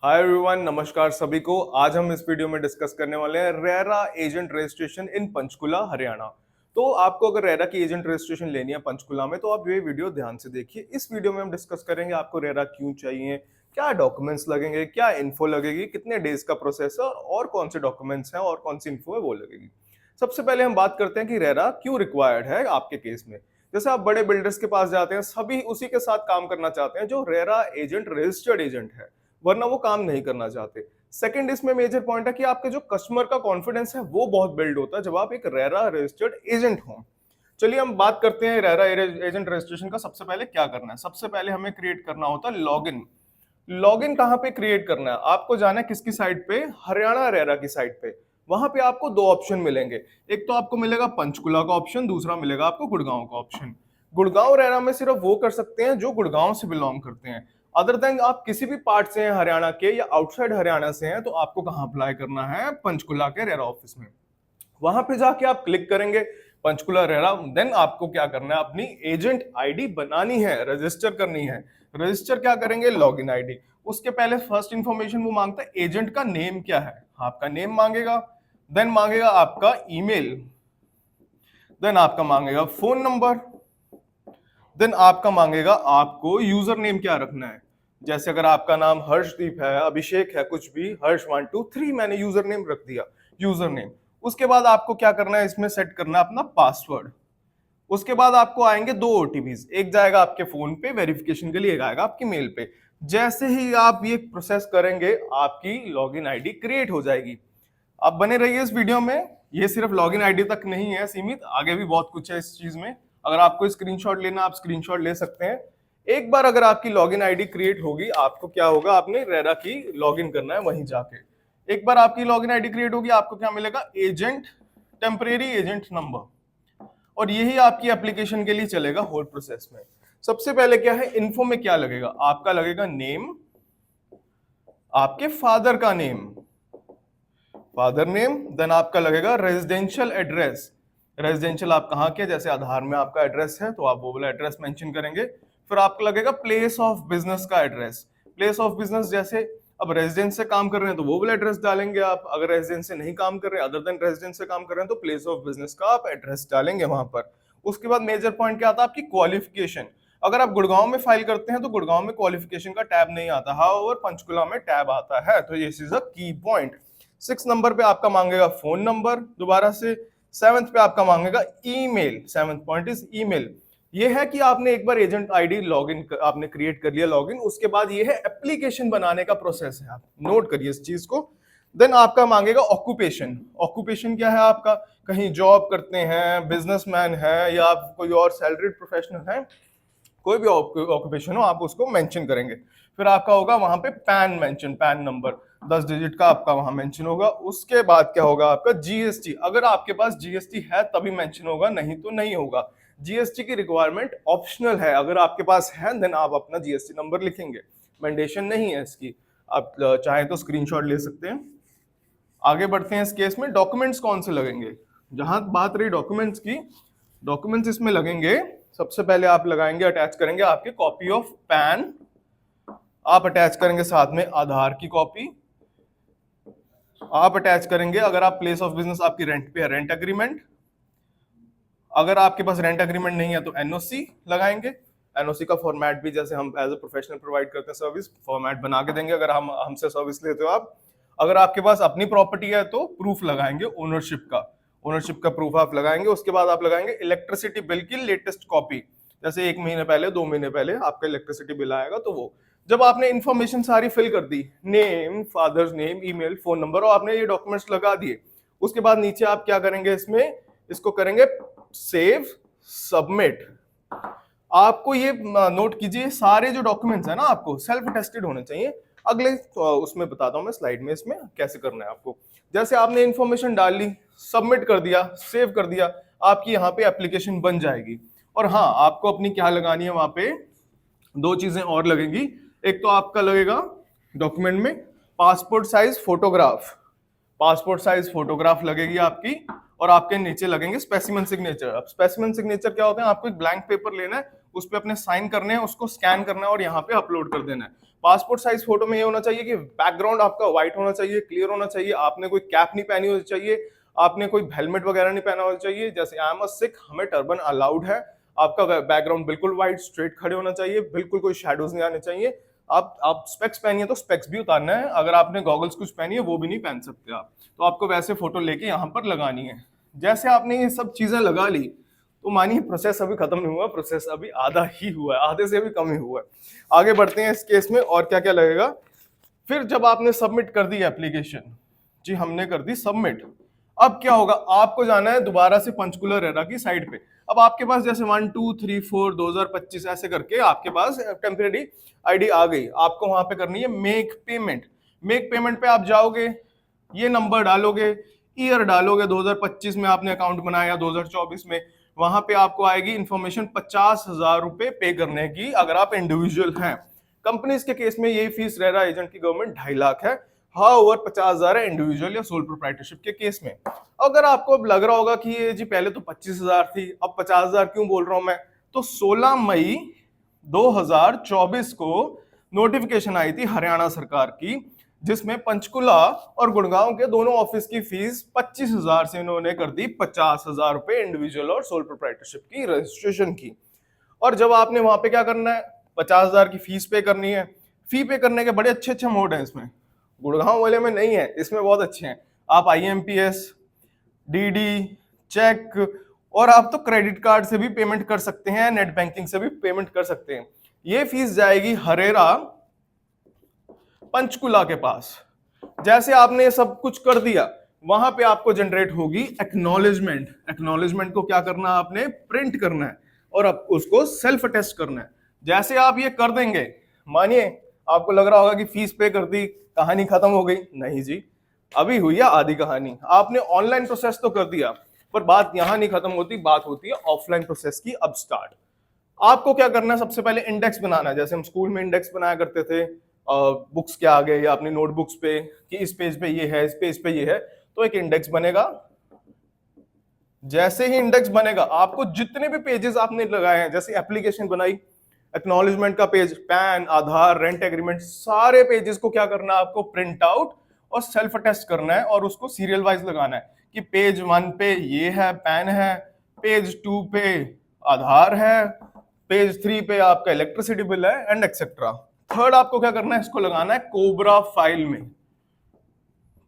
Hi everyone, नमस्कार सभी को। आज हम इस वीडियो में डिस्कस करने वाले हैं RERA agent registration in Panchkula Haryana. तो आपको अगर रेरा की एजेंट रजिस्ट्रेशन लेनी है पंचकुला में तो आप ये वीडियो ध्यान से देखिए। इस वीडियो में हम डिस्कस करेंगे आपको रेरा क्यों चाहिए, क्या डॉक्यूमेंट्स लगेंगे, क्या इन्फो लगेगी, कितने डेज का प्रोसेस है और कौन से डॉक्यूमेंट्स हैं और कौन सी इन्फो है वो लगेगी। सबसे पहले हम बात करते हैं कि रेरा क्यों रिक्वायर्ड है आपके केस में। जैसे आप बड़े बिल्डर्स के पास जाते हैं, सभी उसी के साथ काम करना चाहते हैं जो रेरा एजेंट रजिस्टर्ड एजेंट है, वरना वो काम नहीं करना चाहते। सेकंड इसमें मेजर पॉइंट है कि आपके जो कस्टमर का कॉन्फिडेंस है वो बहुत बिल्ड होता है जब आप एक रेरा रजिस्टर्ड एजेंट हो। चलिए हम बात करते हैं रेरा एजेंट रजिस्ट्रेशन का। सबसे पहले क्या करना है, सबसे पहले हमें क्रिएट करना होता है लॉगिन। लॉगिन कहाँ पे क्रिएट करना है, आपको जाना है किसकी साइट पे, हरियाणा रेरा की साइट पे। वहां पे आपको दो ऑप्शन मिलेंगे, एक तो आपको मिलेगा पंचकुला का ऑप्शन, दूसरा मिलेगा आपको गुड़गांव का ऑप्शन। गुड़गांव रेरा में सिर्फ वो कर सकते हैं जो गुड़गांव से बिलोंग करते हैं। अदर देन आप किसी भी पार्ट से हैं हरियाणा के या आउटसाइड हरियाणा से हैं तो आपको कहाँ अप्लाई करना है, पंचकुला के रेरा ऑफिस में। वहां पे जाके आप क्लिक करेंगे पंचकुला रेरा, देन आपको क्या करना है, अपनी एजेंट आईडी बनानी है, रजिस्टर करनी है। रजिस्टर क्या करेंगे, लॉगिन आईडी। उसके पहले फर्स्ट इंफॉर्मेशन वो मांगता है एजेंट का नेम क्या है, आपका नेम मांगेगा। देन मांगेगा आपका ईमेल, देन आपका मांगेगा फोन नंबर, देन आपका मांगेगा आपको यूजर नेम क्या रखना है। जैसे अगर आपका नाम हर्षदीप है, अभिषेक है, कुछ भी, हर्ष 123 मैंने यूजर नेम रख दिया, यूजर नेम। उसके बाद आपको क्या करना है, इसमें सेट करना है अपना पासवर्ड। उसके बाद आपको आएंगे दो ओटीपीज, एक जाएगा आपके फोन पे वेरिफिकेशन के लिए, एक आएगा आपकी मेल पे। जैसे ही आप ये प्रोसेस करेंगे आपकी लॉगिन आईडी क्रिएट हो जाएगी। आप बने रहिए इस वीडियो में, ये सिर्फ लॉगिन आईडी तक नहीं है सीमित, आगे भी बहुत कुछ है इस चीज में। अगर आपको स्क्रीनशॉट लेना आप स्क्रीनशॉट ले सकते हैं। एक बार अगर आपकी लॉगिन आईडी क्रिएट होगी, आपको क्या होगा, आपने रेरा की लॉगिन करना है वहीं जाके। एक बार आपकी लॉगिन आईडी क्रिएट होगी, आपको क्या मिलेगा, एजेंट, टेम्परेरी एजेंट नंबर। और यही आपकी एप्लीकेशन के लिए चलेगा होल प्रोसेस में। सबसे पहले क्या है, इन्फो में क्या लगेगा, आपका लगेगा नेम, आपके फादर का नेम, फादर नेम। देन आपका लगेगा रेजिडेंशियल एड्रेस, रेजिडेंशियल आप कहाँ के, जैसे आधार में आपका एड्रेस है तो आप वो वाला एड्रेस मेंशन करेंगे। फिर आपका लगेगा प्लेस ऑफ बिजनेस का एड्रेस, प्लेस ऑफ बिजनेस जैसे अब रेजिडेंस से काम कर रहे हैं तो वो वाला एड्रेस डालेंगे आप, अगर रेजिडेंस से नहीं काम कर रहे हैं, अदर देन रेजिडेंस से काम कर रहे हैं तो प्लेस ऑफ बिजनेस का आप एड्रेस डालेंगे वहां पर। उसके बाद मेजर पॉइंट क्या आता है, आपकी क्वालिफिकेशन। अगर आप गुड़गांव में फाइल करते हैं तो गुड़गांव में क्वालिफिकेशन का टैब नहीं आता, हाउएवर पंचकुला में टैब आता है, तो ये इज अ की पॉइंट। 6 नंबर पे आपका मांगेगा फोन नंबर दोबारा से। 7th पे आपका मांगेगा email, 7th point is email. ये है कि आपने एक बार एजेंट आईडी लॉगिन आपने क्रिएट कर लिया लॉगिन, उसके बाद ये है एप्लीकेशन बनाने का प्रोसेस है, आप नोट करिए इस चीज को। देन आपका मांगेगा ऑक्यूपेशन। ऑक्यूपेशन क्या है आपका, कहीं जॉब करते हैं, बिजनेसमैन है या आप कोई और सैलरीड प्रोफेशनल है, कोई भी ऑक्यूपेशन हो आप उसको मेंशन करेंगे। फिर आपका होगा वहां पे pan mention, pan number 10 digit का आपका वहां मेंशन होगा। उसके बाद क्या होगा, आपका जीएसटी, अगर आपके पास जीएसटी है तभी मेंशन होगा, नहीं तो नहीं होगा। जीएसटी की रिक्वायरमेंट ऑप्शनल है, अगर आपके पास है देन आप अपना जीएसटी नंबर लिखेंगे, मैंडेशन नहीं है इसकी। आप चाहे तो स्क्रीनशॉट ले सकते हैं। आगे बढ़ते हैं इस केस में, डॉक्यूमेंट्स कौन से लगेंगे। जहां बात रही डॉक्यूमेंट्स की, डॉक्यूमेंट्स इसमें लगेंगे, सबसे पहले आप लगाएंगे, अटैच करेंगे आपके कॉपी ऑफ पैन, आप अटैच करेंगे साथ में आधार की कॉपी, आप अटैच करेंगे अगर आप प्लेस ऑफ बिजनेस आपकी रेंट पे है, रेंट एग्रीमेंट। अगर आपके पास रेंट एग्रीमेंट नहीं है तो एनओसी लगाएंगे। एनओसी का फॉर्मेट भी जैसे हम एज ए प्रोफेशनल प्रोवाइड करते हैं सर्विस, फॉर्मेट बना के देंगे अगर हम हमसे सर्विस लेते हो आप। अगर आपके पास अपनी प्रॉपर्टी है तो प्रूफ लगाएंगे ओनरशिप का, ओनरशिप का प्रूफ आप लगाएंगे। उसके बाद आप लगाएंगे इलेक्ट्रिसिटी बिल की लेटेस्ट कॉपी, जैसे 1 महीने पहले 2 महीने पहले आपका इलेक्ट्रिसिटी बिल आएगा तो वो। जब आपने इन्फॉर्मेशन सारी फिल कर दी, name, father's name, email, phone number, और आपने ये डॉक्यूमेंट्स लगा दिए, उसके बाद नीचे आप क्या करेंगे, इसमें इसको करेंगे सेव सबमिट। आपको ये नोट कीजिए, सारे जो डॉक्यूमेंट्स है ना आपको सेल्फ टेस्टेड होने चाहिए। अगले तो उसमें बताता हूं मैं स्लाइड में इसमें कैसे करना है आपको। जैसे आपने इंफॉर्मेशन डाल ली, सबमिट कर दिया, सेव कर दिया, आपकी यहाँ पे एप्लीकेशन बन जाएगी। और हाँ, आपको अपनी क्या लगानी है वहां पे, दो चीजें और लगेंगी। एक तो आपका लगेगा डॉक्यूमेंट में passport size photograph, passport size photograph लगेगी आपकी। और आपके नीचे लगेंगे स्पेसिमेन सिग्नेचर। अब स्पेसिमेन सिग्नेचर क्या होते हैं, आपको एक ब्लैंक पेपर लेना है, उस पर अपने साइन करने हैं, उसको स्कैन करना है और यहाँ पे अपलोड कर देना है। पासपोर्ट साइज फोटो में ये होना चाहिए कि बैकग्राउंड आपका व्हाइट होना चाहिए, क्लियर होना चाहिए, आपने कोई कैप नहीं पहनी होनी चाहिए, आपने कोई हेलमेट वगैरह नहीं पहना होना चाहिए। जैसे आई एम अ सिख, हमें टर्बन अलाउड है। आपका बैकग्राउंड बिल्कुल व्हाइट स्ट्रेट खड़े होना चाहिए, बिल्कुल कोई शेडोज नहीं आने चाहिए। आप स्पेक्स पहनिए तो स्पेक्स भी उतारना है, अगर आपने गॉगल्स कुछ पहनी है वो भी नहीं पहन सकते आप। तो आपको वैसे फोटो लेके यहाँ पर लगानी है। जैसे आपने ये सब चीजें लगा ली तो मानिए प्रोसेस अभी खत्म नहीं हुआ, प्रोसेस अभी आधा ही हुआ है, आधे से भी कम ही हुआ है। आगे बढ़ते हैं इस केस में और क्या क्या लगेगा। फिर जब आपने सबमिट कर दी एप्लीकेशन, जी हमने कर दी सबमिट, अब क्या होगा, आपको जाना है दोबारा से पंचकुला रेरा की साइड पे। अब आपके पास जैसे 1 2 3 4 2025 ऐसे करके आपके पास टेम्परेरी आईडी आ गई, आपको वहां पे करनी है मेक पेमेंट। मेक पेमेंट पे आप जाओगे, ये नंबर डालोगे, ईयर डालोगे, 2025 में आपने अकाउंट बनाया, 2024 में, वहां पे आपको आएगी इंफॉर्मेशन 50,000 रुपए पे करने की अगर आप इंडिविजुअल हैं। कंपनीज के केस में यही फीस रेरा एजेंट की गवर्नमेंट 2.5 लाख है। हाँ ओवर 50,000 है इंडिविजुअल या सोल प्रोप्राइटरशिप के केस में। अगर आपको अब लग रहा होगा कि ये जी पहले तो 25,000 थी, अब 50,000 क्यों बोल रहा हूं मैं, तो 16 मई 2024 को नोटिफिकेशन आई थी हरियाणा सरकार की, जिसमें पंचकुला और गुड़गांव के दोनों ऑफिस की फीस 25,000 से इन्होंने कर दी 50,000 रुपए इंडिविजुअल और सोल प्रोप्राइटरशिप की रजिस्ट्रेशन की। और जब आपने वहां पे क्या करना है, 50,000 की फीस पे करनी है। फी पे करने के बड़े अच्छे अच्छे मोड हैं इसमें, गुड़गांव वाले में नहीं है, इसमें बहुत अच्छे हैं। आप IMPS, DD, चेक और आप तो क्रेडिट कार्ड से भी पेमेंट कर सकते हैं, नेट बैंकिंग से भी पेमेंट कर सकते हैं। ये फीस जाएगी हरेरा पंचकुला के पास। जैसे आपने ये सब कुछ कर दिया, वहां पे आपको जनरेट होगी एक्नॉलेजमेंट। एक्नॉलेजमेंट को क्या करना है, आपने प्रिंट करना है और अब उसको सेल्फ अटेस्ट करना है। जैसे आप ये कर देंगे, मानिए आपको लग रहा होगा कि फीस पे कर दी, कहानी खत्म हो गई, नहीं जी, अभी हुई है आधी कहानी। आपने ऑनलाइन प्रोसेस तो कर दिया, पर बात यहां नहीं खत्म होती, बात होती है ऑफलाइन प्रोसेस की अब स्टार्ट। आपको क्या करना है, सबसे पहले इंडेक्स बनाना है। जैसे हम स्कूल में इंडेक्स बनाया करते थे बुक्स के आगे या अपनी नोटबुक्स पे कि इस पेज पे ये है, इस पेज पे ये है, तो एक इंडेक्स बनेगा। जैसे ही इंडेक्स बनेगा, आपको जितने भी पेजेस आपने लगाए हैं, जैसे एप्लीकेशन बनाई, एक्नॉलेजमेंट का पेज, पैन, आधार, रेंट एग्रीमेंट, सारे पेजेस को क्या करना है, आपको प्रिंट आउट और सेल्फ अटेस्ट करना है और उसको सीरियल वाइज लगाना है कि पेज 1 पे ये है, पैन है, पेज 2 पे आधार है, पेज 3 पे आपका इलेक्ट्रिसिटी बिल है एंड एक्सेट्रा। थर्ड आपको क्या करना है, इसको लगाना है कोबरा फाइल में।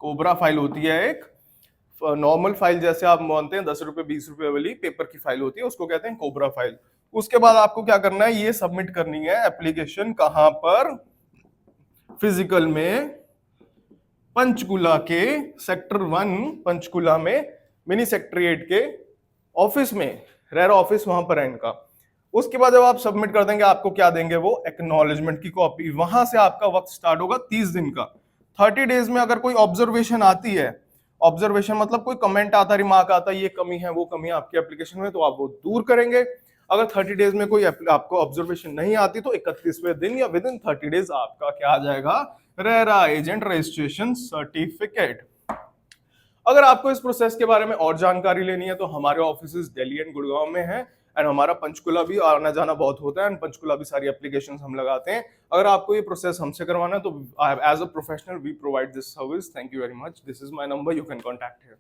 कोबरा फाइल होती है एक नॉर्मल फाइल, जैसे आप मानते हैं 10 रुपए 20 रुपए वाली पेपर की फाइल होती है, उसको कहते हैं कोबरा फाइल। उसके बाद आपको क्या करना है, ये सबमिट करनी है एप्लीकेशन, कहां पर, फिजिकल में पंचकुला के सेक्टर 1 पंचकुला में मिनी सेक्रेटरीट के ऑफिस में, रेरा ऑफिस वहां पर है इनका। उसके बाद जब आप सबमिट कर देंगे, आपको क्या देंगे, वो एक्नॉलेजमेंट की कॉपी। वहां से आपका वक्त स्टार्ट होगा 30 दिन का। 30 डेज में अगर कोई ऑब्जर्वेशन आती है, ऑब्जर्वेशन मतलब कोई कमेंट आता, रिमार्क आता, ये कमी है वो कमी है आपके एप्लीकेशन में, तो आप वो दूर करेंगे। अगर 30 डेज में कोई आपको ऑब्जर्वेशन नहीं आती तो 31वें दिन या विद इन 30 डेज आपका क्या आ जाएगा, रेरा एजेंट रजिस्ट्रेशन सर्टिफिकेट। अगर आपको इस प्रोसेस के बारे में और जानकारी लेनी है तो हमारे ऑफिसेज दिल्ली एंड गुड़गांव में है, एंड हमारा पंचकुला भी आना जाना बहुत होता है, एंड पंचकुला भी सारी एप्लीकेशंस हम लगाते हैं। अगर आपको ये प्रोसेस हमसे करवाना है तो as a professional we provide this service. Thank you very much. This is my number, you can contact here.